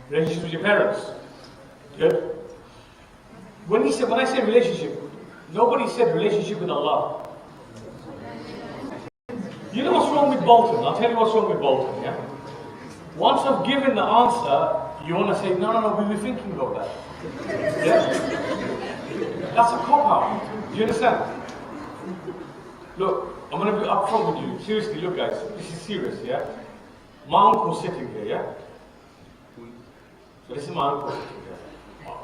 Relationships with your parents. Good. When I say relationship, nobody said relationship with Allah. You know what's wrong with Bolton? I'll tell you what's wrong with Bolton, yeah? Once I've given the answer, you want to say, no, we were thinking about that. Yeah? That's a cop-out. Do you understand? Look, I'm going to be upfront with you. Seriously, look guys, this is serious, yeah? My uncle's sitting here, yeah? So this is my uncle sitting here,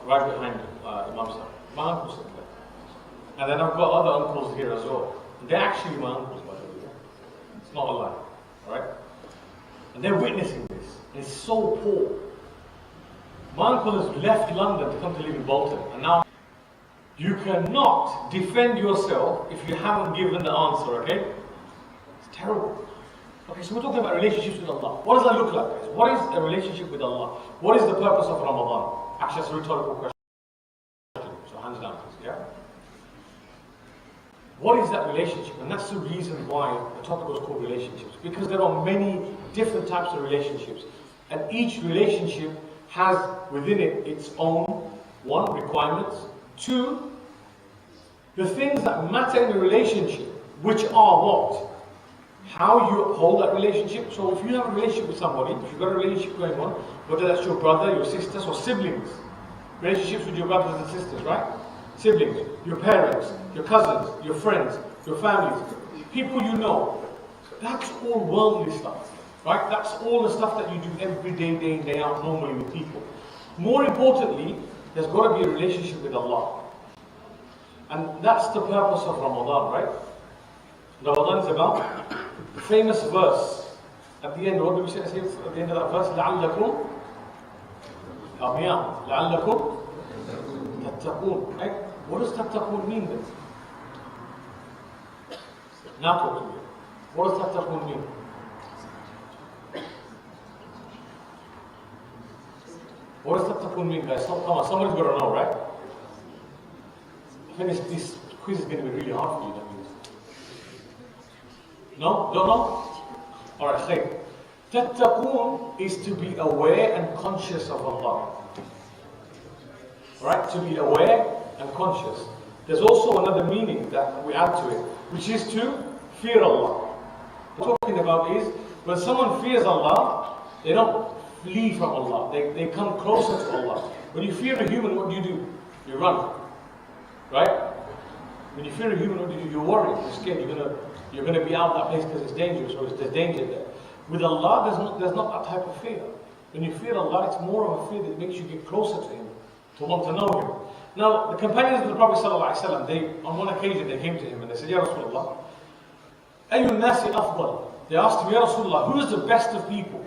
right behind Imam Sahib. My uncle's sitting there. And then I've got other uncles here as well. They're actually my uncles, by the way. Yeah? It's not a lie, alright? And they're witnessing this. And it's so poor. My uncle has left London to come to live in Bolton. And now, you cannot defend yourself if you haven't given the answer, okay? It's terrible. Okay, so we're talking about relationships with Allah. What does that look like, guys? What is a relationship with Allah? What is the purpose of Ramadan? Actually, that's a rhetorical question. So hands down, please, yeah? What is that relationship? And that's the reason why the topic was called relationships. Because there are many different types of relationships. And each relationship has within it its own, one, requirements, two, the things that matter in the relationship, which are what? How you uphold that relationship. So if you have a relationship with somebody, if you've got a relationship going on, whether that's your brother, your sisters, or siblings, relationships with your brothers and sisters, right? Siblings, your parents, your cousins, your friends, your families, people you know, that's all worldly stuff, right? That's all the stuff that you do every day, day in, day out, normally with people. More importantly, there's got to be a relationship with Allah. And that's the purpose of Ramadan, right? Ramadan is about the famous verse. At the end, what do we say at the end of that verse? لَعَلَّكُمْ لَعَلَّكُمْ تَتَّقُونَ. Right? What does تَتَّقُونَ mean then? Now talk to me. What does تَتَّقُونَ mean? What does تَتَّقُونَ mean, guys? Come on, somebody's got to know, right? I think this quiz is going to be really hard for you, that means. No? Don't know? Alright, Shaykh. Tattaqoon is to be aware and conscious of Allah. Right? To be aware and conscious. There's also another meaning that we add to it, which is to fear Allah. What we're talking about is, when someone fears Allah, they don't flee from Allah. They come closer to Allah. When you fear a human, what do? You run. Right? When you fear a human, what do? You worry, you're scared, you're going to be out of that place because it's dangerous, or there's danger there. With Allah, there's not that type of fear. When you fear Allah, it's more of a fear that makes you get closer to Him, to want to know Him. Now, the companions of the Prophet ﷺ, on one occasion, they came to him and they said, Ya Rasulullah, Ayyun nasi afdal. They asked him, Ya Rasulullah, who is the best of people?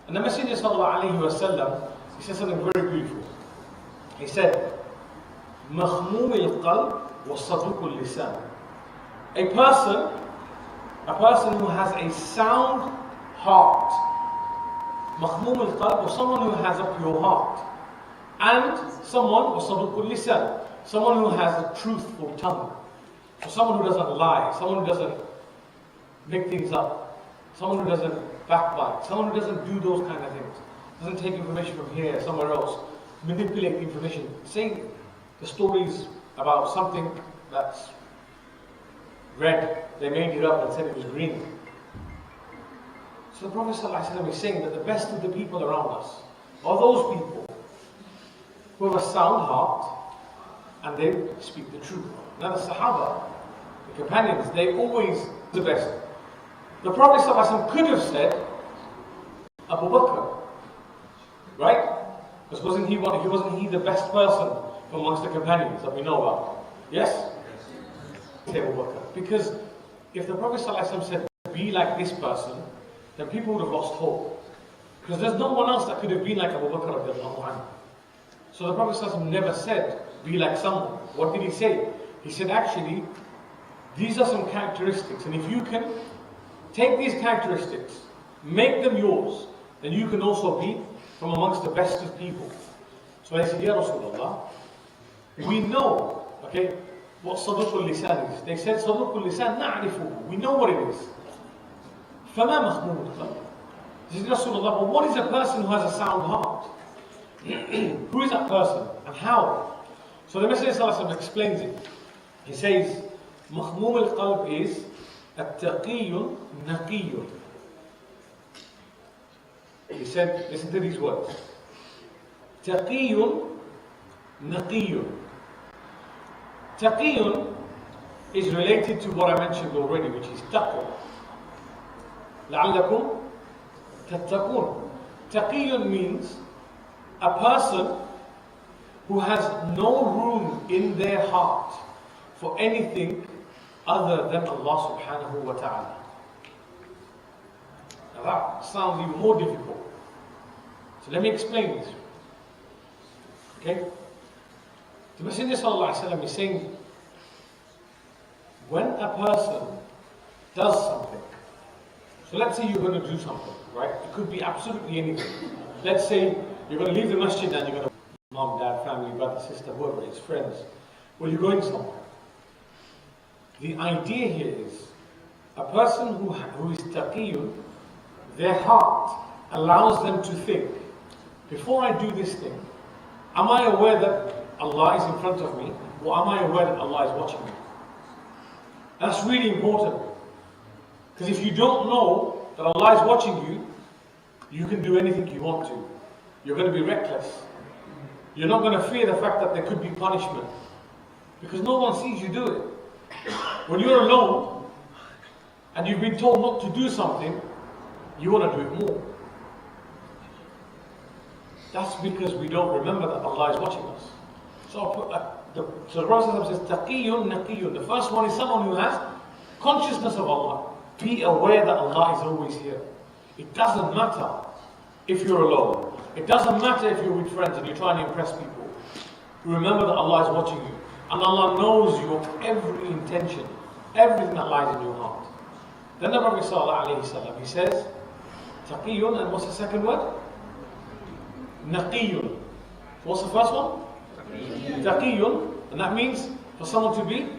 And the Messenger ﷺ, he said something very beautiful. He said, مخموم القلب وصدوق اللسان. A person who has a sound heart, مخموم القلب, or someone who has a pure heart, and someone وصدوق اللسان, someone who has a truthful tongue. So someone who doesn't lie, someone who doesn't make things up, someone who doesn't backbite, someone who doesn't do those kind of things, doesn't take information from here, somewhere else, manipulate information, saying the stories about something that's red, they made it up and said it was green. So the Prophet ﷺ is saying that the best of the people around us are those people who have a sound heart and they speak the truth. Now the Sahaba, the companions, they always the best. The Prophet ﷺ could have said Abu Bakr, right? Because wasn't he the best person amongst the companions that we know about? Yes? Abu Bakr. Because if the Prophet ﷺ said, be like this person, then people would have lost hope. Because there's no one else that could have been like Abu Bakr radiallahu anhu. So the Prophet ﷺ never said, be like someone. What did he say? He said, actually, these are some characteristics, and if you can take these characteristics, make them yours, then you can also be from amongst the best of people. So they said, Ya Rasulullah, we know, okay, what Saduqul Lisan is. They said, Saduqul Lisan na'rifuhu. We know what it is. فَمَا مَخْمُودُ. They said, Rasulullah, but what is a person who has a sound heart? Who is that person and how? So the Messenger ﷺ explains it. He says, مخموم القلب is التقي نقي. He said, listen to these words. تقي نقي. تقي is related to what I mentioned already, which is taqwa. لعلكم تتقون. تقي means a person who has no room in their heart for anything other than Allah subhanahu wa ta'ala. Now that sounds even more difficult. So let me explain this. Okay? The Messenger sallallahu alaihi wasallam is saying, when a person does something, so let's say you're going to do something, right? It could be absolutely anything. Let's say you're going to leave the masjid and you're going to mom, dad, family, brother, sister, whoever it is, friends. Well, you're going somewhere. The idea here is a person who is taqiyun, their heart allows them to think, before I do this thing, am I aware that Allah is in front of me, or am I aware that Allah is watching me? That's really important. Because if you don't know that Allah is watching you, you can do anything you want to. You're going to be reckless. You're not going to fear the fact that there could be punishment. Because no one sees you do it. When you're alone, and you've been told not to do something, you want to do it more. That's because we don't remember that Allah is watching us. So the Prophet says, Taqiyun naqiyun. The first one is someone who has consciousness of Allah. Be aware that Allah is always here. It doesn't matter if you're alone. It doesn't matter if you're with friends and you're trying to impress people. Remember that Allah is watching you. And Allah knows your every intention, everything that lies in your heart. Then the Prophet ﷺ, he says, Taqiyun, and what's the second word? Naqiyun. What's the first one? Taqiyun, and that means for someone to be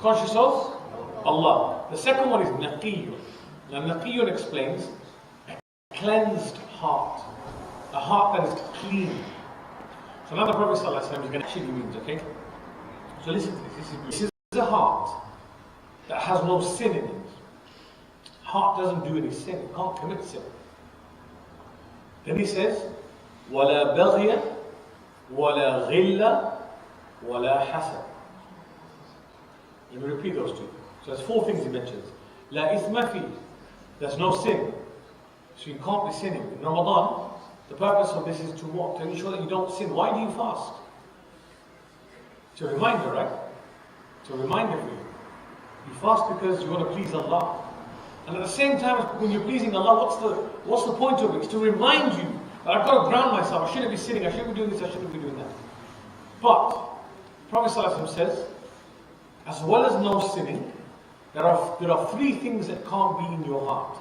conscious of Allah. The second one is naqiyun. Now naqiyun explains a cleansed heart, a heart that is clean. So now the Prophet ﷺ is going to actually means, okay? So listen to this. This is a heart that has no sin in it. Heart doesn't do any sin. It can't commit sin. Then he says, وَلَا بَغْيَ وَلَا غِلَّ وَلَا حَسَدْ. Let me repeat those two. So there's four things he mentions. لَا إِثْمَ فِي. There's no sin. So you can't be sinning. In Ramadan, the purpose of this is to what? To ensure that you don't sin. Why do you fast? It's a reminder, right? It's a reminder for you. You fast because you want to please Allah. And at the same time, when you're pleasing Allah, what's the point of it? It's to remind you that I've got to ground myself. I shouldn't be sinning. I shouldn't be doing this. I shouldn't be doing that. But Prophet ﷺ says, as well as no sinning, there are three things that can't be in your heart.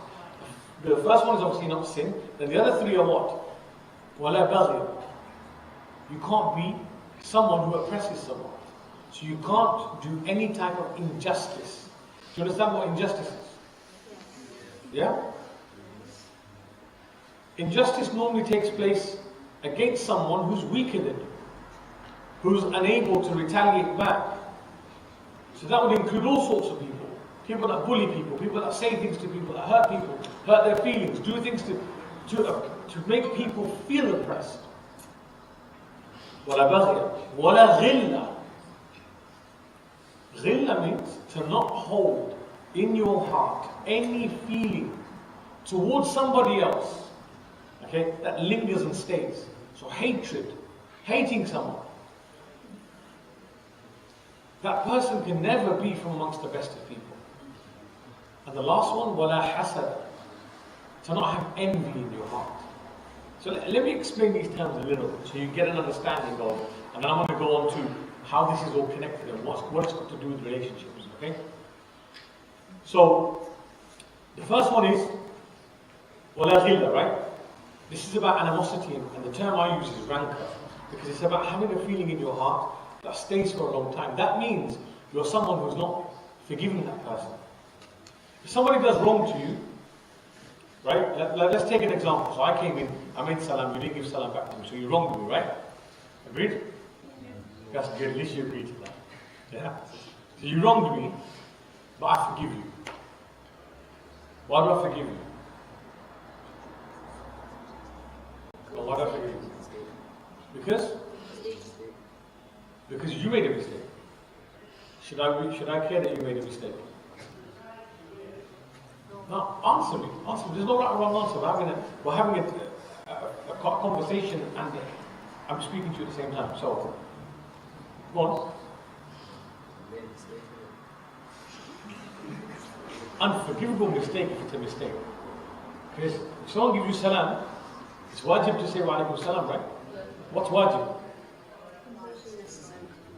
The first one is obviously not sin. Then the other three are what? وَلَا بَغْيَ. You can't be someone who oppresses someone. So you can't do any type of injustice. Do you understand what injustice is? Yeah? Injustice normally takes place against someone who's weaker than you, who's unable to retaliate back. So that would include all sorts of people. People that bully people, people that say things to people, that hurt people, hurt their feelings, do things to make people feel oppressed. وَلَا بَغْيَ وَلَا غِلَّ. Ghilla means to not hold in your heart any feeling towards somebody else, okay, that lingers and stays. So hatred, hating someone. That person can never be from amongst the best of people. And the last one, wala hasad, to not have envy in your heart. So let me explain these terms a little bit so you get an understanding of, and then I'm going to go on to how this is all connected and what it's got to do with relationships, okay? So, the first one is wala ghilla, right? This is about animosity, and the term I use is rancor, because it's about having a feeling in your heart that stays for a long time. That means you're someone who's not forgiving that person. If somebody does wrong to you, Right? Let's take an example. So I came in, I made salam, you didn't give salam back to me, so you wronged me, right? Agreed? That's good, at least you agreed to that. Yeah? So you wronged me, but I forgive you. Why do I forgive you? Well, why do I forgive you? Because you made a mistake. Should I care that you made a mistake? No, answer me. Answer me. There's no right or wrong answer. We're having a conversation and I'm speaking to you at the same time. So, go on. Unforgivable mistake if it's a mistake. Because if someone gives you salam, it's wajib to say wa alaikum salam, right? What's wajib?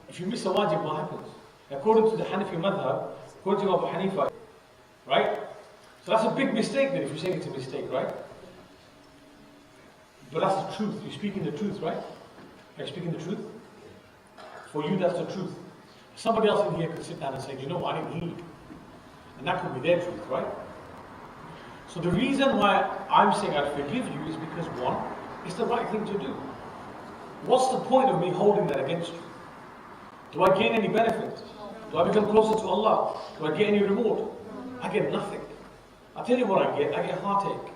If you miss a wajib, what happens? According to the Hanafi madhab, according to Abu Hanifa, right? So that's a big mistake then if you say it's a mistake, right? But that's the truth. You're speaking the truth, right? Are you speaking the truth? For you, that's the truth. Somebody else in here could sit down and say, you know what, I didn't hear you. And that could be their truth, right? So the reason why I'm saying I'd forgive you is because one, it's the right thing to do. What's the point of me holding that against you? Do I gain any benefit? Do I become closer to Allah? Do I get any reward? I get nothing. I'll tell you what I get heartache.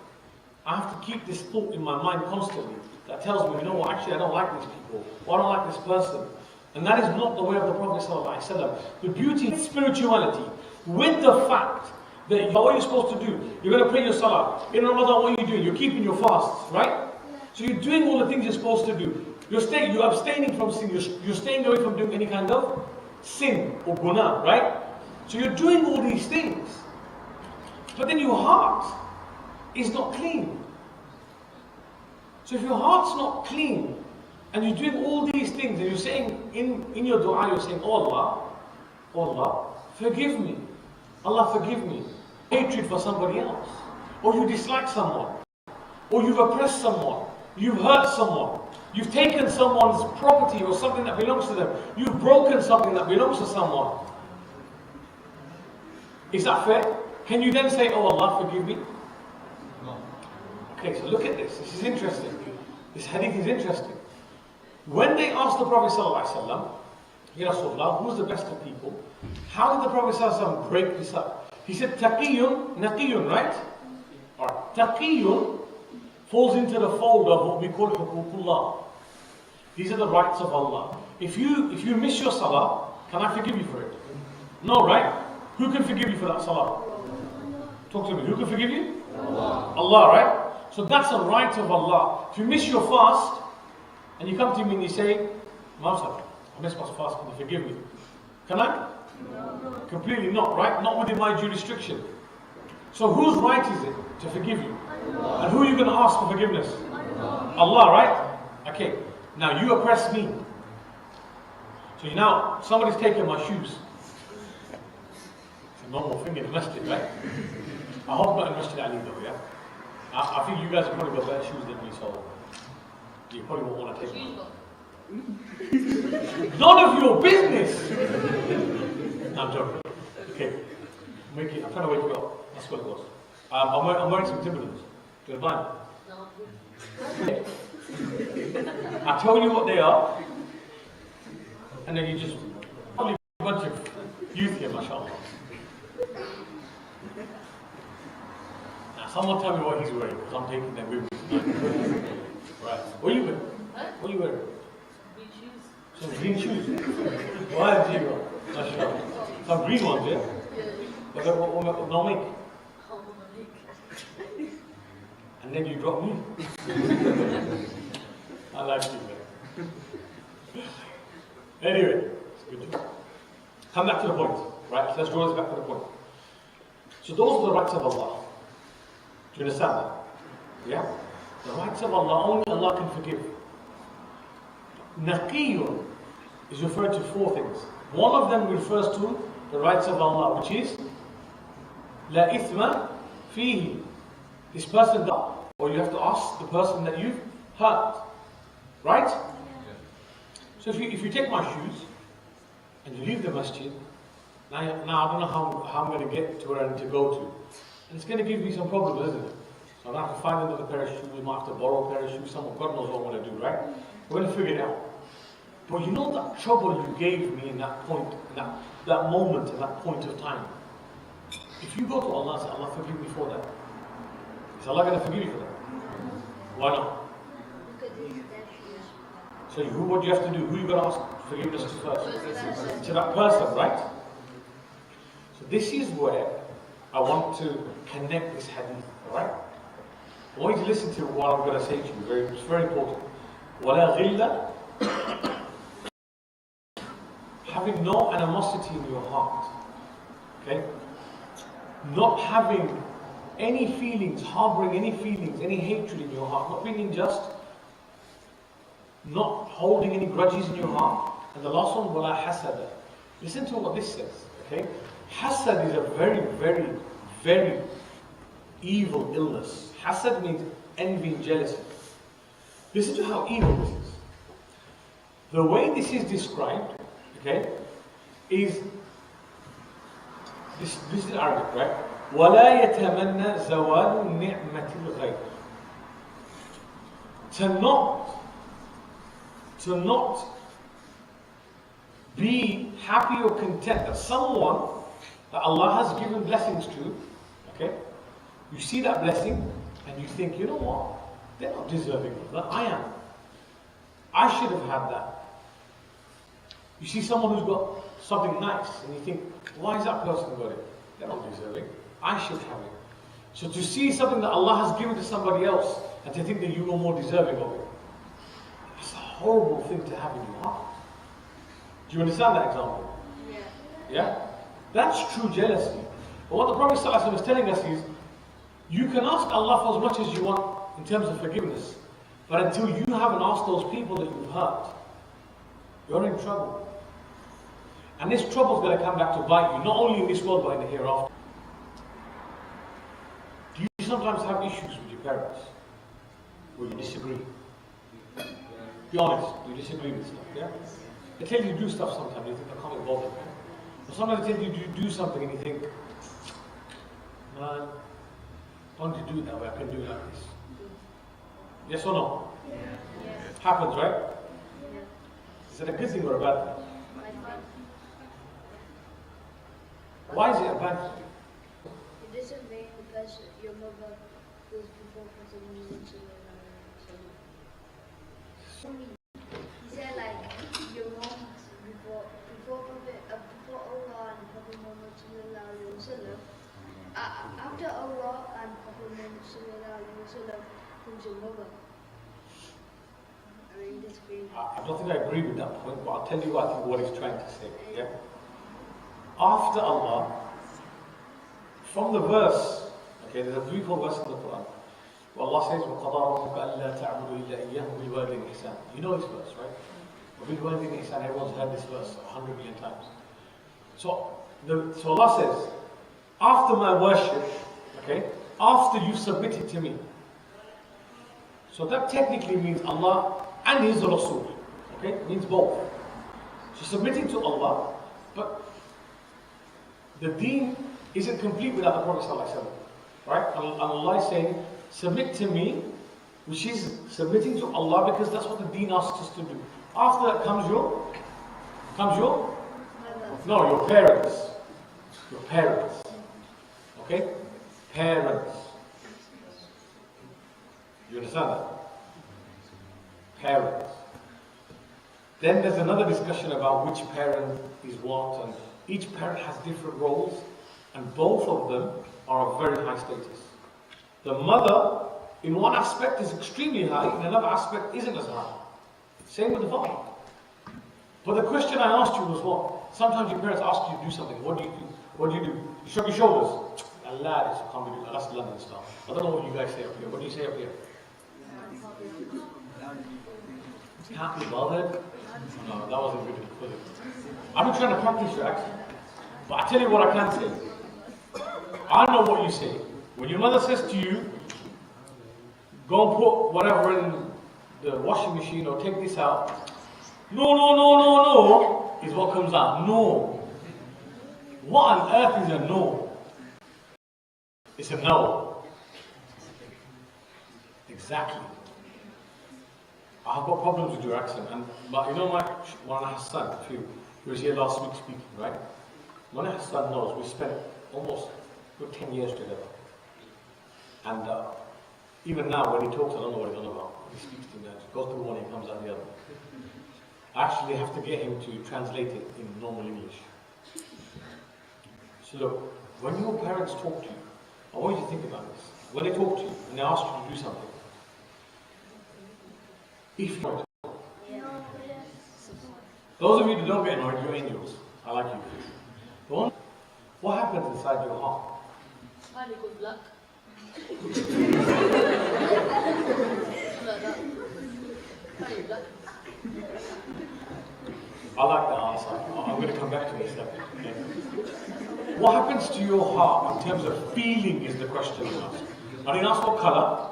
I have to keep this thought in my mind constantly that tells me, you know what, actually I don't like these people, or I don't like this person. And that is not the way of the Prophet ﷺ. The beauty of spirituality, with the fact that what are you supposed to do? You're going to pray your salah. In Ramadan, what are you doing? You're keeping your fasts, right? So you're doing all the things you're supposed to do. You're abstaining from sin. You're staying away from doing any kind of sin or guna, right? So you're doing all these things. But then your heart is not clean. So if your heart's not clean, and you're doing all these things, and you're saying in your dua, you're saying, oh Allah, forgive me. Allah, forgive me. Hatred for somebody else. Or you dislike someone. Or you've oppressed someone. You've hurt someone. You've taken someone's property or something that belongs to them. You've broken something that belongs to someone. Is that fair? Can you then say, oh Allah, forgive me? No. Okay, so look at this. This is interesting. This hadith is interesting. When they asked the Prophet ﷺ, Ya Rasulullah, who's the best of people? How did the Prophet ﷺ break this up? He said, Taqiyun, Naqiyun, right? Or Taqiyun falls into the fold of what we call Huququllah. These are the rights of Allah. If you miss your salah, can I forgive you for it? No, right? Who can forgive you for that salah? Talk to me. Who can forgive you? Allah, right? So that's a right of Allah. If you miss your fast, and you come to me and you say, Mawsaf, I missed my fast, can you forgive me? Can I? No. Completely not, right? Not within my jurisdiction. So whose right is it to forgive you? Allah. And who are you going to ask for forgiveness? Allah, right? Okay, now you oppress me. So now, somebody's taken my shoes. It's a normal thing in the masjid, right? I hope not in Masjid Ali though, yeah? I think you guys have probably got better shoes than me, so you probably won't want to take them. None of your business! No, I'm joking. Okay. I'm trying to wake you up. That's what it was. I'm wearing some Timberlands. Do you want to buy them? No. I tell you what they are, and then you just probably a bunch of youth here, mashallah. Now, someone tell me what he's wearing, because I'm taking them with me. Right. What are you wearing? What are you wearing? Some green shoes. Why have you got? Mashallah. Some green ones, yeah? What no make? And then you drop me. I like you, man. Anyway, it's good. Come back to the point, right? Let's draw this back to the point. So those are the rights of Allah. Do you understand that? Yeah? The rights of Allah, only Allah can forgive. Naqiyun is referred to four things. One of them refers to the rights of Allah, which is La ithma fihi. This person died, or you have to ask the person that you've hurt. Right? Yeah. So if you take my shoes and you leave the masjid, now I don't know how I'm going to get to where I need to go to. And it's going to give me some problems, isn't it? So I'm going to have to find another pair of shoes, we might have to borrow a pair of shoes, someone, God knows what I'm going to do, right? We're going to figure it out. But you know that trouble you gave me in that point, in that moment, in that point of time. If you go to Allah and say, Allah forgive me for that, is Allah going to forgive you for that? Why not? So what do you have to do? Who you got to ask forgiveness to first? To that person, right? So this is where I want to connect this hadith, alright? I want you to listen to what I'm going to say to you. It's very important. وَلَا غِلَّ, having no animosity in your heart. Okay? Not having any feelings, harboring any feelings, any hatred in your heart. Not being unjust. Not holding any grudges in your heart. And the last one, وَلَا حَسَدَ. Listen to what this says. Okay? Hasad is a very, very, very evil illness. Hasad means envy and jealousy. Listen to how evil this is. The way this is described, okay, is this is Arabic, right? وَلَا يَتَمَنَّى زَوَالُ نِعْمَةِ الْغَيْرِ. To not be happy or content that someone that Allah has given blessings to, okay, you see that blessing and you think, you know what, they're not deserving of that, I am. I should have had that. You see someone who's got something nice and you think, why is that person got it? They're not deserving, I should have it. So to see something that Allah has given to somebody else and to think that you are more deserving of it, it's a horrible thing to have in your heart. Do you understand that example? Yeah. Yeah? That's true jealousy. But what the Prophet ﷺ is telling us is, you can ask Allah for as much as you want in terms of forgiveness, but until you haven't asked those people that you've hurt, you're in trouble. And this trouble is going to come back to bite you, not only in this world but in the hereafter. Do you sometimes have issues with your parents where you disagree? Be honest, you disagree with stuff, yeah? They tell you to do stuff sometimes, you think, I can't be bothered. But sometimes they tell you to do something and you think, man, don't you do it that way, I can do it like this. Yes or no? Yeah. Yes. Happens, right? Yeah. Is it a good thing or a bad thing? Why is it a bad thing? It isn't vain because your mother was before Prophet. He said like your mom before Allah and Prophet Muhammad sallallahu alaihi wasallam. After Allah and Prophet Muhammad sallallahu alaihi wasallam comes your mother. I mean, disagree. I don't think I agree with that point, but I'll tell you what he's trying to say. Yeah. After Allah, from the verse, okay, there's a beautiful verse in the Quran. Where Allah says, وَقَضَى رَبُّكَ أَلَّا تَعْبُدُوا إِلَّا إِيَّاهُ وَبِالْوَالِدَيْنِ إِحْسَانًا. You know this verse, right? وَبِالْوَالِدَيْنِ إِحْسَانًا. Everyone's heard this verse 100 million times. So Allah says, after my worship, okay, after you submitted to me. So that technically means Allah and His Rasul. Okay, it means both. So submitting to Allah, but the deen isn't complete without the Prophet ﷺ. Right? And Allah is saying, submit to me, which is submitting to Allah because that's what the deen asks us to do. After that comes your parents. Your parents. Okay? Parents. You understand that? Parents. Then there's another discussion about which parent is what, and each parent has different roles, and both of them are of very high status. The mother, in one aspect, is extremely high, in another aspect, isn't as high. Same with the father. But the question I asked you was what? Sometimes your parents ask you to do something. What do you do? What do you do? You shrug your shoulders. Allah, I can't be doing that. That's London stuff. I don't know what you guys say up here. What do you say up here? Can't be bothered? No, that wasn't good. I've been trying to practice your accent. But I tell you what I can say. I know what you say. When your mother says to you, go and put whatever in the washing machine or take this out. No, is what comes out. No. What on earth is a no? It's a no. Exactly. I've got problems with your accent, but you know Mawlana Hassan, who was here last week speaking, right? Mawlana Hassan knows we spent almost good 10 years together. And even now when he talks, I don't know what he's on about. He speaks to me, he goes through one, he comes out the other. I actually have to get him to translate it in normal English. So look, when your parents talk to you, I want you to think about this. When they talk to you and they ask you to do something, if you're those of you that don't get annoyed, you're angels. I like you. Go on. What happens inside your heart? Very good luck. I like that answer. I'm going to come back to this second. Okay? What happens to your heart in terms of feeling is the question you ask. I didn't ask what colour.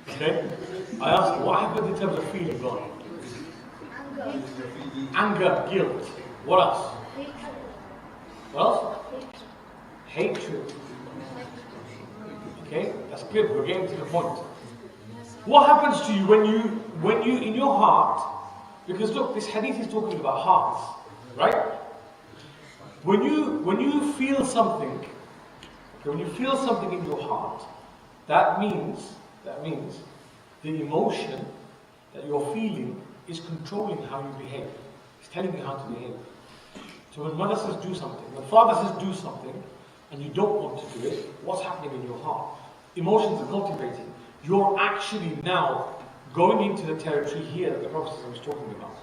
Okay? I asked what happens in terms of feeling. Go on. Anger, guilt. What else? What else? Hatred. Okay, that's good. We're getting to the point. What happens to you when you in your heart? Because look, this hadith is talking about hearts, right? When you feel something, okay, when you feel something in your heart, that means the emotion that you're feeling is controlling how you behave. It's telling you how to behave. So when mother says do something, when father says do something, and you don't want to do it, what's happening in your heart? Emotions are cultivating. You're actually now going into the territory here that the Prophet was talking about.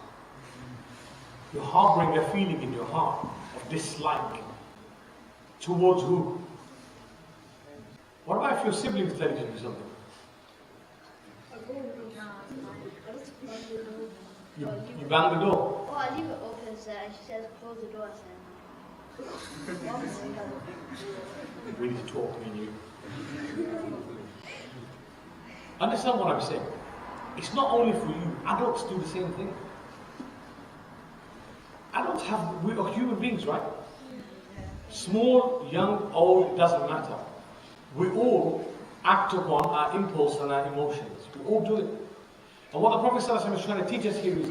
You're harboring a feeling in your heart of dislike. Towards who? What about if your siblings tell you to do something? You bang the door. Oh, I leave it open, sir, and she says close the door, sir. We need to talk, me and you. Understand what I'm saying? It's not only for you. Adults do the same thing. Adults we are human beings, right? Small, young, old, it doesn't matter. We all act upon our impulse and our emotions. We all do it. And what the Prophet ﷺ is trying to teach us here is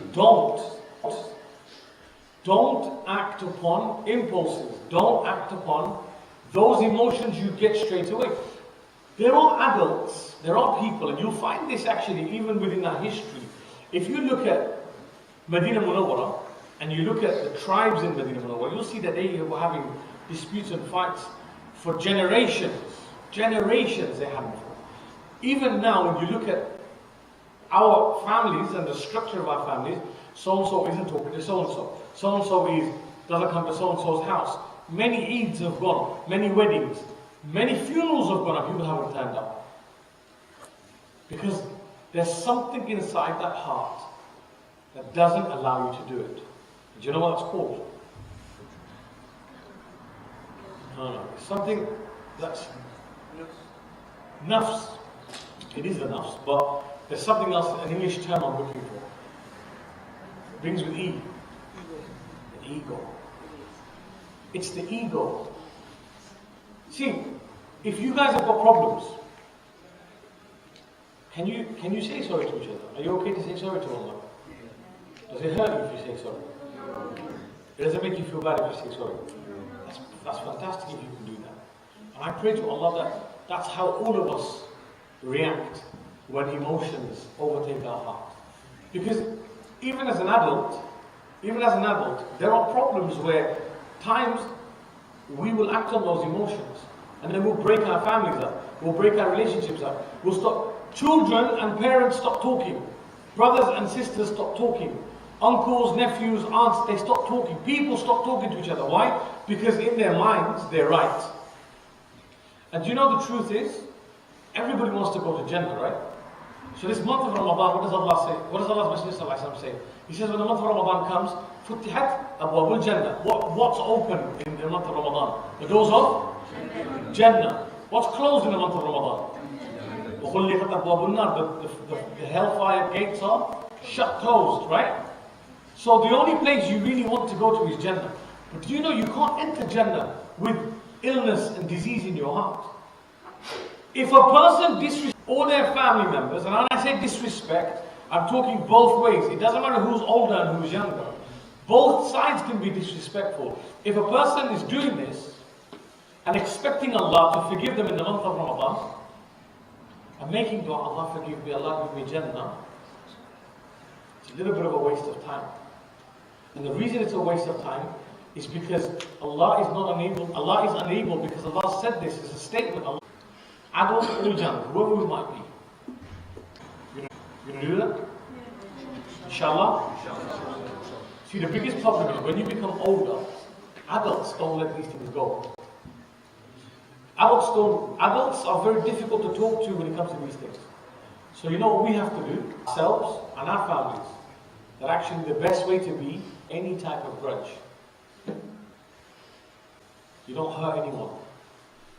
don't act upon impulses. Don't act upon those emotions you get straight away. There are adults, there are people, and you'll find this actually even within our history. If you look at Medina Munawwara, and you look at the tribes in Medina Munawwara, you'll see that they were having disputes and fights for generations. Generations they had before. Even now, when you look at our families and the structure of our families, so-and-so isn't talking to so-and-so. So-and-so doesn't come to so-and-so's house. Many Eids have gone, many weddings, many funerals have gone and people haven't turned up. Because there's something inside that heart that doesn't allow you to do it. Do you know what it's called? No. It's something that's nafs. It is the nafs, but there's something else, an English term I'm looking for. It brings with E. The ego. It's the ego. See, if you guys have got problems, can you say sorry to each other? Are you okay to say sorry to Allah? Does it hurt you if you say sorry? It doesn't make you feel bad if you say sorry. That's fantastic if you can do that. And I pray to Allah that that's how all of us react when emotions overtake our heart. Because even as an adult, there are problems where times we will act on those emotions and then we'll break our families up, we'll break our relationships up, we'll stop. Children and parents stop talking, brothers and sisters stop talking, uncles, nephews, aunts, they stop talking, people stop talking to each other. Why? Because in their minds they're right. And do you know the truth is, everybody wants to go to Jannah, right? So this month of Ramadan, what does Allah say? What does Allah's Messenger say? He says when the month of Ramadan comes, Futihat Abwabul Jannah. What's open in the month of Ramadan? The doors of Jannah. What's closed in the month of Ramadan? The hellfire gates are shut, closed, right? So the only place you really want to go to is Jannah. But do you know you can't enter Jannah with illness and disease in your heart? If a person disrespects all their family members, and when I say disrespect, I'm talking both ways. It doesn't matter who's older and who's younger. Both sides can be disrespectful. If a person is doing this and expecting Allah to forgive them in the month of Ramadan, and making dua, Allah forgive me, Allah give me Jannah, it's a little bit of a waste of time. And the reason it's a waste of time is because Allah is not unable. Allah is unable because Allah said this as a statement. Allah, adult or young, whoever we might be. You gonna do that? Inshallah? See, the biggest problem is when you become older, adults don't let these things go. Adults are very difficult to talk to when it comes to these things. So you know what we have to do? Ourselves and our families. That actually the best way to be any type of grudge. You don't hurt anyone.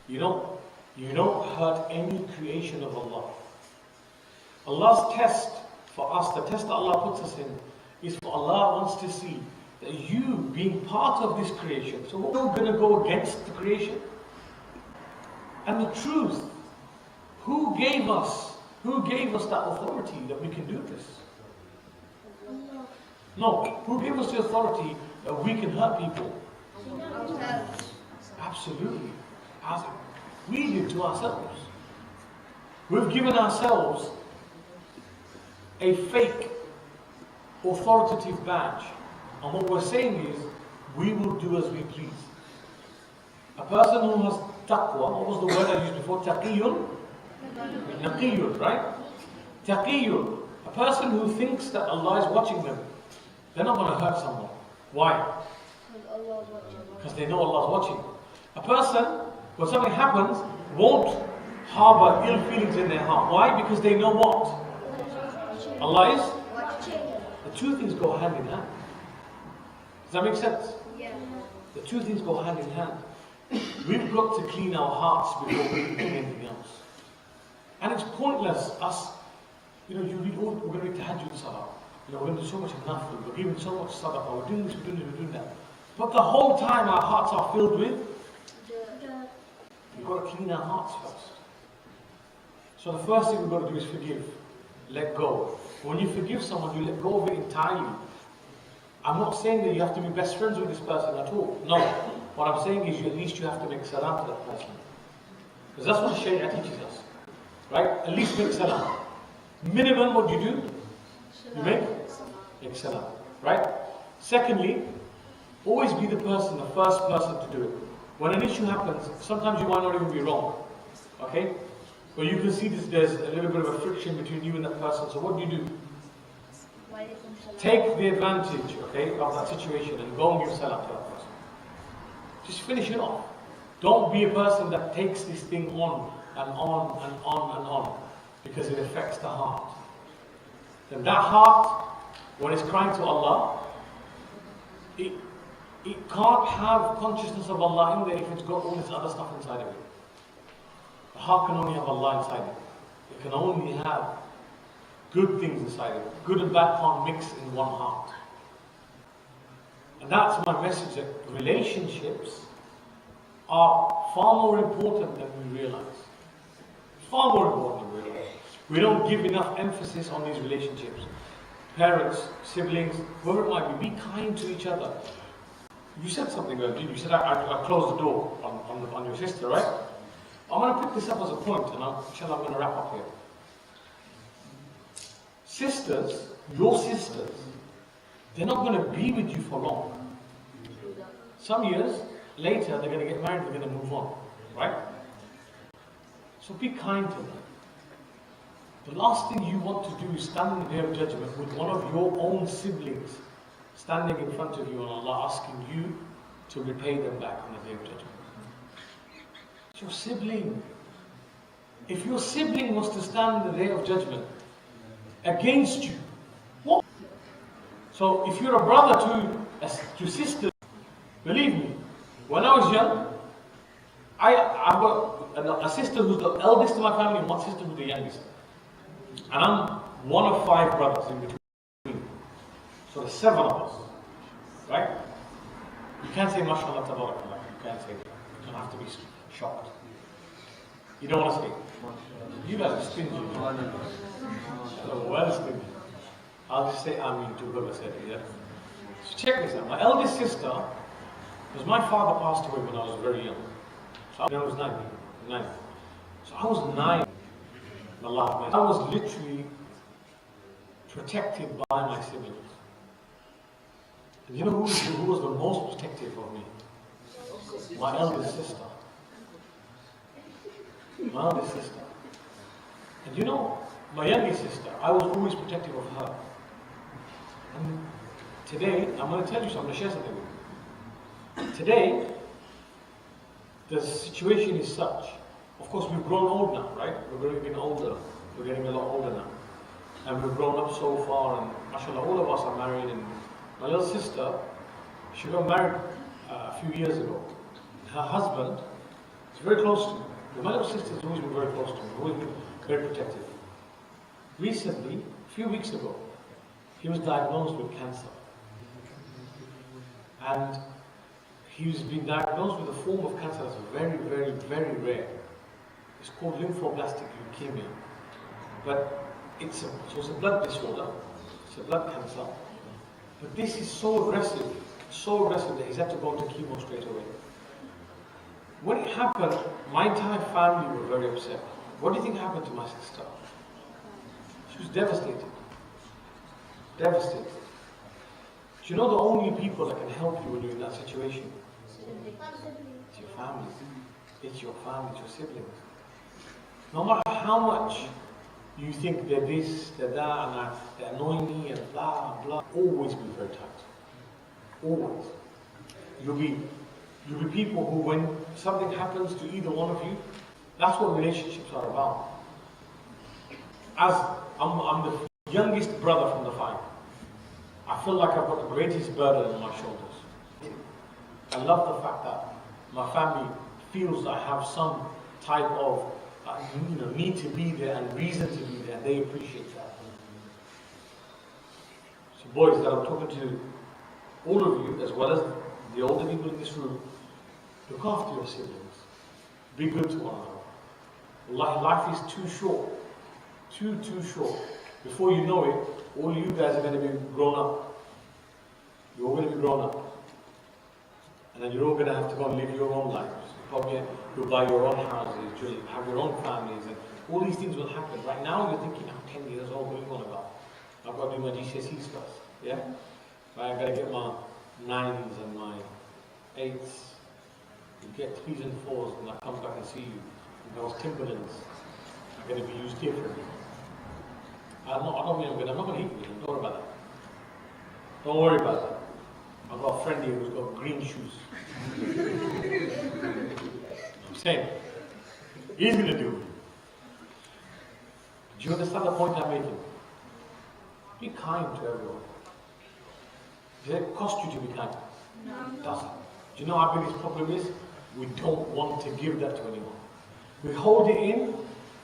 You don't hurt any creation of Allah. Allah's test for us, the test that Allah puts us in, is for Allah wants to see that you being part of this creation. So we're not going to go against the creation. And the truth, who gave us that authority that we can do this? No, who gave us the authority that we can hurt people? Absolutely. As we did to ourselves. We've given ourselves a fake authoritative badge. And what we're saying is, we will do as we please. A person who has taqwa, what was the word I used before? Taqiyun? Naqiyun, right? Taqiyun. A person who thinks that Allah is watching them. They're not going to hurt someone. Why? Because they know Allah is watching. A person, when something happens, won't harbor ill feelings in their heart. Why? Because they know what? Allah is watching. The two things go hand in hand. Does that make sense? Yeah. The two things go hand in hand. We've got to clean our hearts before we can do anything else. And it's pointless us, you read all, we're going to read Tahajjud Salah. We're going to do so much nafil, we're giving so much sadaqah, we're doing this, we're doing this, we're doing that. But the whole time our hearts are filled with, we've got to clean our hearts first. So the first thing we've got to do is forgive. Let go. When you forgive someone, you let go of it entirely. I'm not saying that you have to be best friends with this person at all. No. What I'm saying is at least you have to make salam to that person. Because that's what the Shaykh teaches us. Right? At least make salam. Minimum, what do? You make salam. Right? Secondly, always be the first person to do it. When an issue happens, sometimes you might not even be wrong. Okay? But you can see there's a little bit of a friction between you and that person. So what do? Take the advantage, okay, of that situation and go and give salam to that person. Just finish it off. Don't be a person that takes this thing on and on and on and on, because it affects the heart. And that heart, when it's crying to Allah, it can't have consciousness of Allah in there if it's got all this other stuff inside of it. The heart can only have Allah inside it. It can only have good things inside of it. Good and bad can't mix in one heart. And that's my message, that relationships are far more important than we realize. Far more important than we realize. We don't give enough emphasis on these relationships. Parents, siblings, whoever it might be kind to each other. You said something earlier, you said I closed the door on your sister, right? I'm going to pick this up as a point, and inshallah I'm going to wrap up here. Sisters, your sisters, they're not going to be with you for long. Some years later, they're going to get married, they're going to move on, right? So be kind to them. The last thing you want to do is stand in the day of judgment with one of your own siblings standing in front of you and Allah asking you to repay them back on the day of judgment. It's your sibling. If your sibling was to stand in the day of judgment against you, what? So if you're a brother to sister, believe me, when I was young, I've got a sister who's the eldest in my family and one sister who's the youngest. And I'm one of 5 brothers in between. So there's 7 of us. Right? You can't say mashallah tabarakallah. You can't say that. You don't have to be shocked. You don't want to speak? You guys are stingy. Well stingy. I'll just say Ameen to whoever said it, yeah? So check this out. My eldest sister, because my father passed away when I was very young. So I was 9. So I was 9. Allah, I was literally protected by my siblings. And you know who was the most protective of me? My eldest sister. My eldest sister. And you know, my youngest sister, I was always protective of her. And today, I'm going to tell you something, I'm going to share something with you. Today, the situation is such. Of course, we've grown old now, right? We're getting older. We're getting a lot older now. And we've grown up so far, and mashallah, all of us are married. And my little sister, she got married a few years ago. Her husband is very close to me. My little sister has always been very close to me, always been very protective. Recently, a few weeks ago, he was diagnosed with cancer. And he's been diagnosed with a form of cancer that's very, very, very rare. It's called lymphoblastic leukemia. But it's a blood disorder. It's a blood cancer. But this is so aggressive that he's had to go into chemo straight away. When it happened, my entire family were very upset. What do you think happened to my sister? She was devastated. Devastated. Do you know the only people that can help you when you're in that situation? It's your family. It's your family, it's your siblings. No matter how much you think they're this, they're that, and they annoy me, and blah, blah, always be very tight. Always. You'll be people who, when something happens to either one of you, that's what relationships are about. As I'm the youngest brother from the 5. I feel like I've got the greatest burden on my shoulders. I love the fact that my family feels I have some type of need to be there and reason to be there, and they appreciate that. So boys, that I'm talking to all of you, as well as the older people in this room, look after your siblings. Be good to one another. Life is too short. Too short. Before you know it, all you guys are going to be grown up. You're all going to be grown up. And then you're all going to have to go and live your own lives. Probably you'll buy your own houses, you'll have your own families, and all these things will happen. Right now you're thinking, I'm 10 years old, what do you want to go? I've got to do my GCSEs first. Yeah? I've got to get my 9s and my 8s. You get 3s and 4s, and I come back and see you. And those Timberlands are going to be used differently. I'm not going to hit you, don't worry about that. Don't worry about that. I've got a friend here who's got green shoes. I'm saying, he's going to do it. Do you understand the point I'm making? Be kind to everyone. Does it cost you to be kind? No. It doesn't. Do you know our biggest problem is? We don't want to give that to anyone. We hold it in,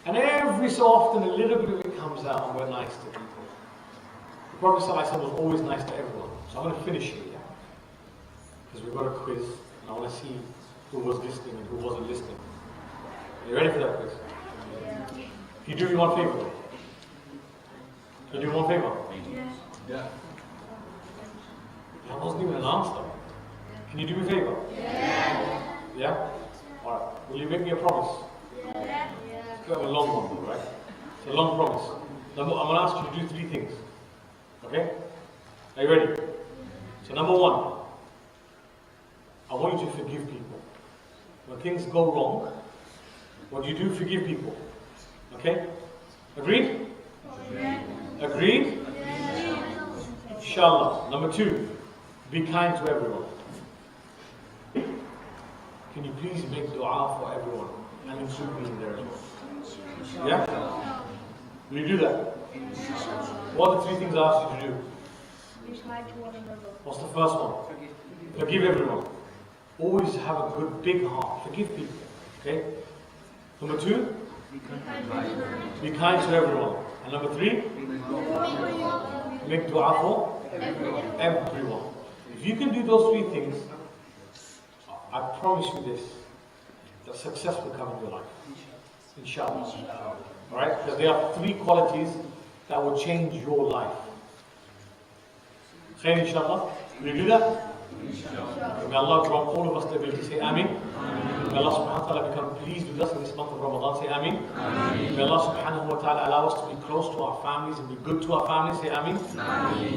and every so often a little bit of it comes out, and we're nice to people. The Prophet ﷺ was always nice to everyone. So I'm going to finish here, because we've got a quiz, and I want to see who was listening and who wasn't listening. Are you ready for that quiz? Yeah. Can you do me one favor? Can you do me one favor? Yeah. That wasn't even an answer. Can you do me a favor? Yeah. Yeah? Alright. Will you make me a promise? Yeah. It's kind of a long one, though, right? It's a long promise. I'm going to ask you to do 3 things. Okay? Are you ready? So number 1, I want you to forgive people. When things go wrong, what you do, forgive people. Okay? Agreed? Yeah. Agreed? Yeah. Inshallah. Number 2, be kind to everyone. Can you please make dua for everyone and include me in there as well? Yeah? Will you do that? What are the 3 things I asked you to do? Be kind to one another. What's the first one? Forgive everyone. Always have a good, big heart. Forgive people. Okay? Number 2? Be kind to everyone. And number 3? Make dua for everyone. If you can do those 3 things, I promise you this, that success will come in your life. Inshallah. Alright? Because there are 3 qualities that will change your life. Khair, inshallah. Will you do that? May Allah grant all of us the ability to say Ameen. May Allah subhanahu wa ta'ala become pleased with us in this month of Ramadan. Say Ameen. May Allah subhanahu wa ta'ala allow us to be close to our families and be good to our families. Say Ameen.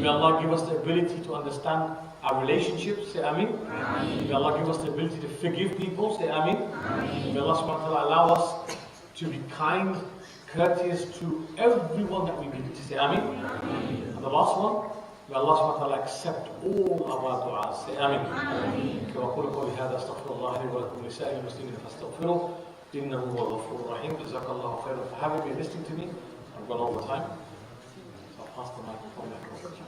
May Allah give us the ability to understand our relationships. Say Ameen. May Allah give us the ability to forgive people. Say Ameen. May Allah subhanahu wa ta'ala allow us to be kind, courteous to everyone that we meet. Say Ameen. And the last one, may Allah subhanahu wa ta'ala accept all of our du'as. Say Ameen. وأقول قولي هذا أستغفر الله لي ولكم ولسائر المسلمين فاستغفروه إنه هو الغفور الرحيم. جزاك الله خيرا for having me, listening to me. I've gone over time, so I'll pass the microphone back over to you.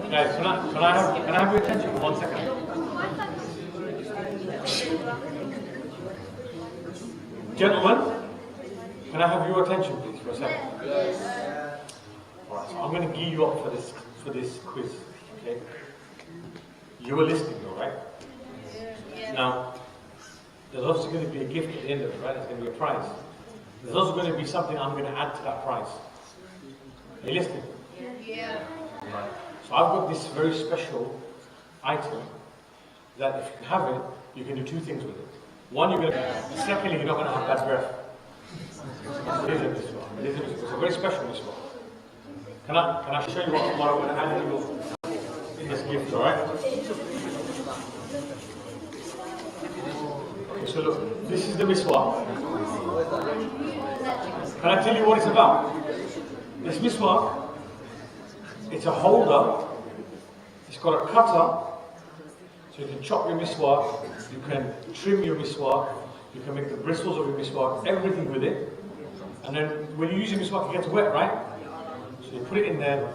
Guys, can I have your attention for 1 second? Gentlemen, can I have your attention please for a second? Alright, so I'm going to gear you up for this quiz, okay? You were listening though, right? Now, there's also going to be a gift at the end of it, right? There's going to be a prize. There's also going to be something I'm going to add to that prize. Are you listening? Yeah. Right. So I've got this very special item that if you have it, you can do 2 things with it. One, you're going to, secondly, you're not going to have bad breath. It is a miswak. It is a miswak. It's a very special miswak. Can I show you what I'm going to add in this gift, alright? Okay, so look, this is the miswak. Can I tell you what it's about? This miswak, it's a holder, it's got a cutter, so you can chop your miswak, you can trim your miswak, you can make the bristles of your miswak, everything with it. And then when you use your miswak, it gets wet, right? So you put it in there,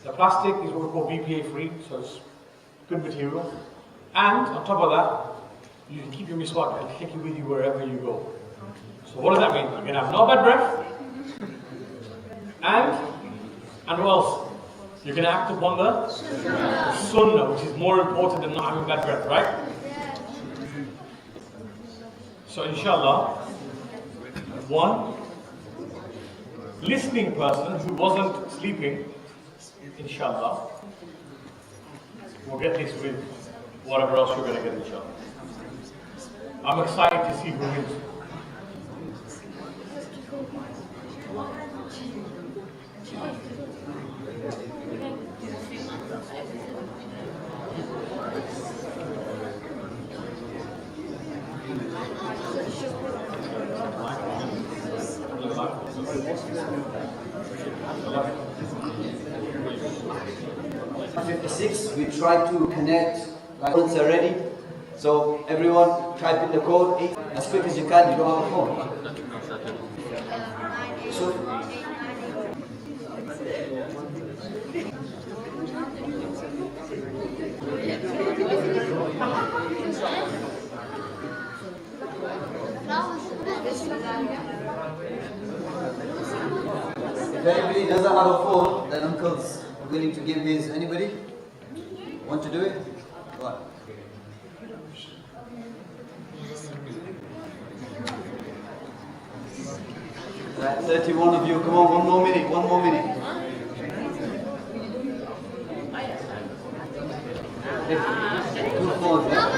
the plastic is what we call BPA free, so it's good material. And on top of that, you can keep your miswak and take it with you wherever you go. So what does that mean? You're going to have no bad breath, and what else? You're going to act upon the sunnah, which is more important than not having bad breath, right? So inshallah, one listening person who wasn't sleeping, inshallah, will get this with whatever else you're going to get, inshallah. I'm excited to see who wins. We try to connect, like once are ready. So everyone type in the code as quick as you can. You don't have a phone. So if anybody doesn't have a phone, then Uncle's willing to give his. Anybody want to do it? Go on. Right, 31 of you, come on, one more minute. Two phones, right?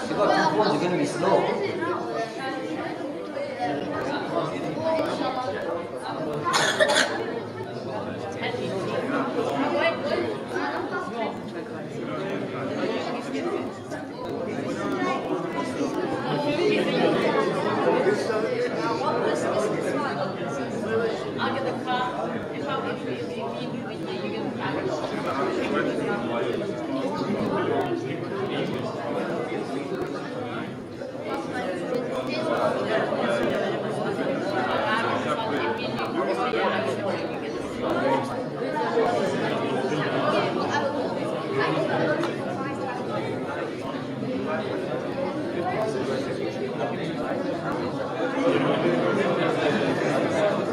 You got 2 phones, you're going to be slow. I'll get the car. If I wait for you, you get the car.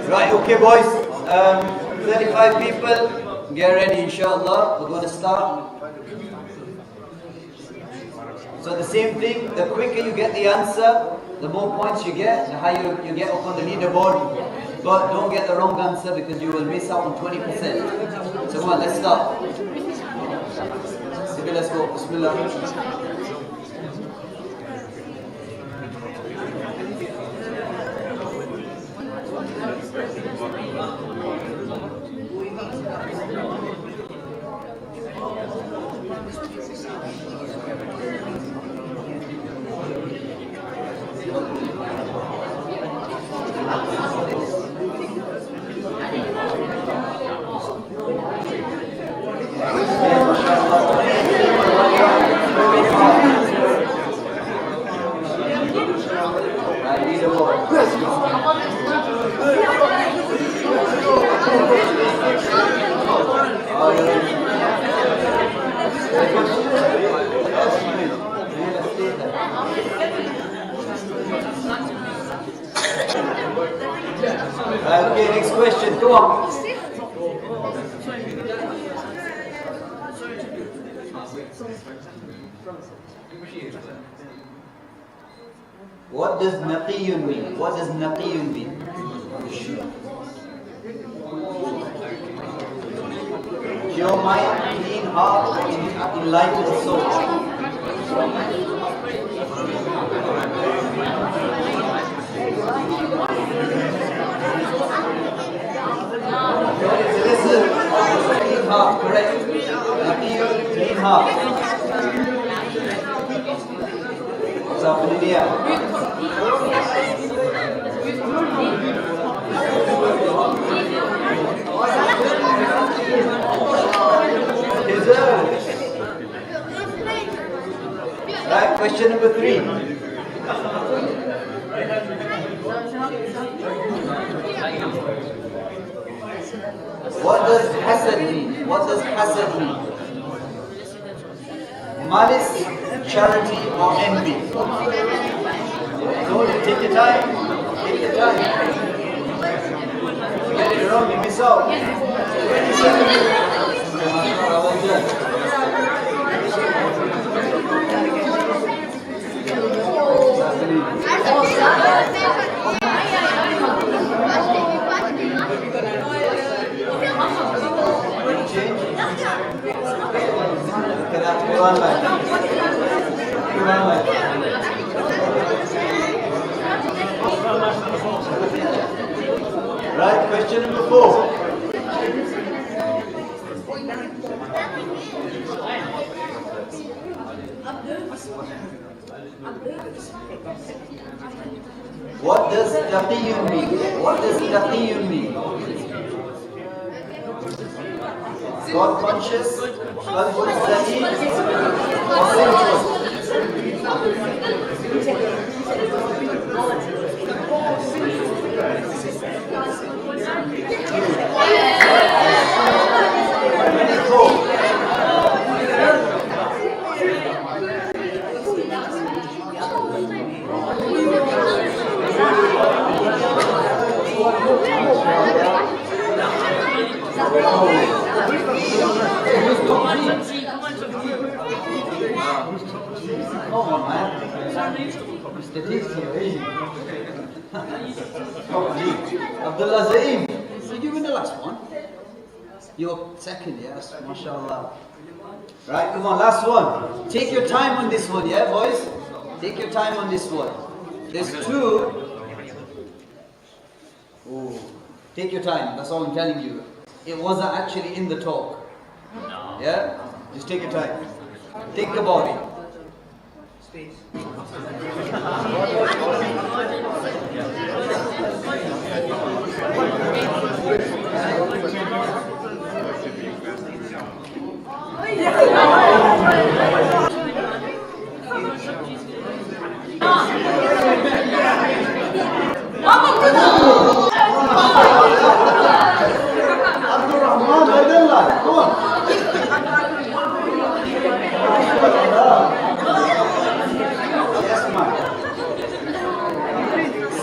Right, okay boys. 35 people. Get ready inshallah. We're going to start. So the same thing, the quicker you get the answer, the more points you get, the higher you get up on the leaderboard. But don't get the wrong answer because you will miss out on 20%. So come on, let's start. Okay, let's go. Bismillah. Okay, next question. Come on. What does naqiyun mean? What does naqiyun mean? Pure mind, clean heart, enlightened soul. Listen, clean heart, correct? Naqiyun, clean heart. What's up in India? Right, question number 3. What does hasad mean? What does hasad mean? Malice, charity or envy? Don't you take your time. Take your time. Get it wrong, you miss out. 20 seconds. Right, question number 4. What does taqiyyun mean? What does taqiyyun mean? God conscious, qalbun salim, or sinful? Abdullah Zaim, did you win the last one? You're second, yes, mashallah. Right, come on, last one. Take your time on this one, yeah, boys? Take your time on this one. There's 2. Oh, take your time, that's all I'm telling you. It wasn't actually in the talk. No. Yeah? Just take your time. Think about it. Space.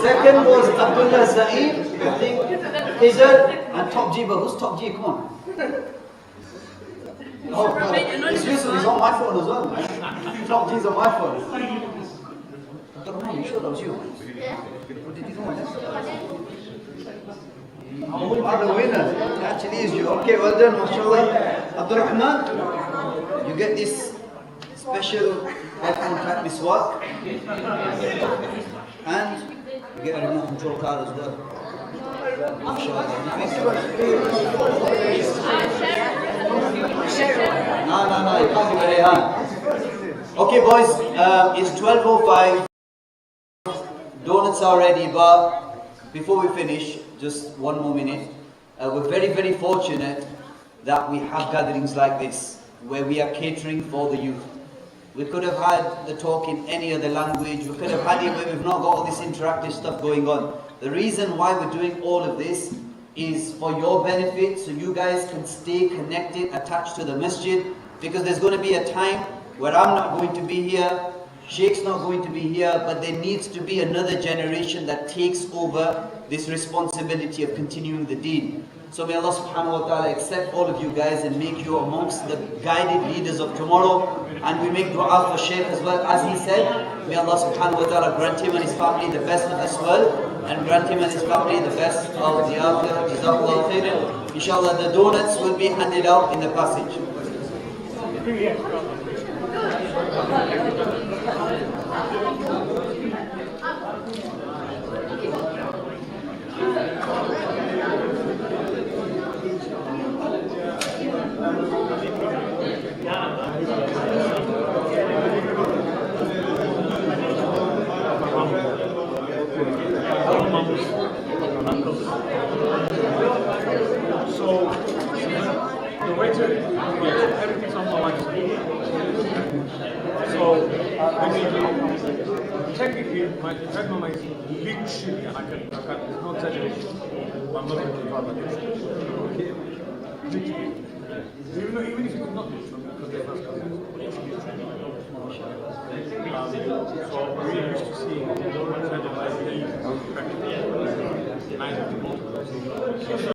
Second was Abdullah Zaim, I think. Hazel and Top G, but who's Top G? Come on. Oh, no. It's Yusuf, he's on my phone as well, man. Top G's on my phone. You sure that was you? Yeah. What did you know? Are the winner? It actually is you. Okay, well done, mashallah. Abdul Rahman, you get this special headphone type miswak. And you get a remote control car as well. Mashallah. No, you can't give it a hand. Okay, boys, it's 12:05. Donuts are ready, but before we finish, just one more minute. We're very, very fortunate that we have gatherings like this, where we are catering for the youth. We could have had the talk in any other language. We could have had it where we've not got all this interactive stuff going on. The reason why we're doing all of this is for your benefit, so you guys can stay connected, attached to the masjid, because there's going to be a time where I'm not going to be here, Shaykh's not going to be here, but there needs to be another generation that takes over this responsibility of continuing the deen. So may Allah subhanahu wa ta'ala accept all of you guys and make you amongst the guided leaders of tomorrow. And we make dua for Shaykh as well. As he said, may Allah subhanahu wa ta'ala grant him and his family the best of this world, and grant him and his family the best of the akhirah. Jazakallahu khairan. Inshallah, the donuts will be handed out in the passage. So, the waiter, everything's on the line. So, basically, technically, my grandmama is literally, I can, it's no exaggeration. My mother is father. Literally. Even if it's not literally, because they're first cousins. So, we're used to seeing the kind of like,